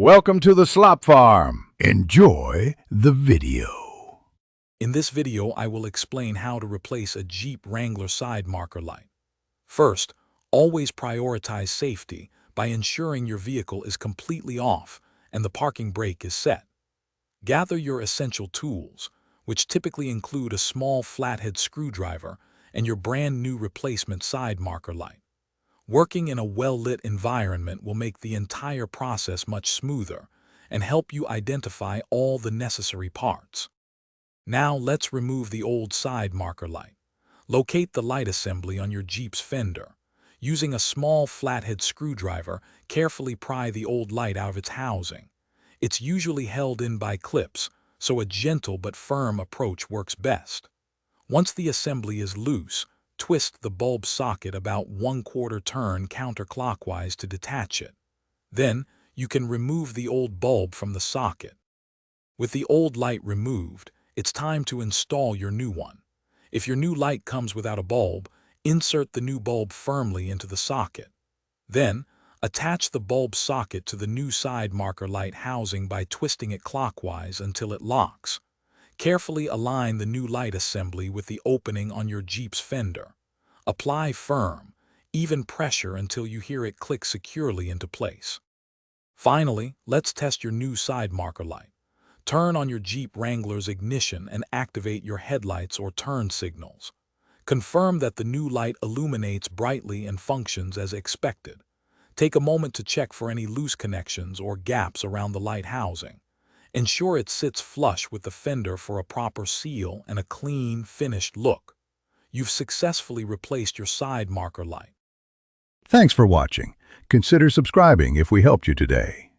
Welcome to the Slop Farm. Enjoy the video. In this video, I will explain how to replace a Jeep Wrangler side marker light. First, always prioritize safety by ensuring your vehicle is completely off and the parking brake is set. Gather your essential tools, which typically include a small flathead screwdriver and your brand new replacement side marker light. Working in a well-lit environment will make the entire process much smoother and help you identify all the necessary parts. Now let's remove the old side marker light. Locate the light assembly on your Jeep's fender. Using a small flathead screwdriver, carefully pry the old light out of its housing. It's usually held in by clips, so a gentle but firm approach works best. Once the assembly is loose, twist the bulb socket about 1/4 turn counterclockwise to detach it. Then, you can remove the old bulb from the socket. With the old light removed, it's time to install your new one. If your new light comes without a bulb, insert the new bulb firmly into the socket. Then, attach the bulb socket to the new side marker light housing by twisting it clockwise until it locks. Carefully align the new light assembly with the opening on your Jeep's fender. Apply firm, even pressure until you hear it click securely into place. Finally, let's test your new side marker light. Turn on your Jeep Wrangler's ignition and activate your headlights or turn signals. Confirm that the new light illuminates brightly and functions as expected. Take a moment to check for any loose connections or gaps around the light housing. Ensure it sits flush with the fender for a proper seal and a clean, finished look. You've successfully replaced your side marker light. Thanks for watching. Consider subscribing if we helped you today.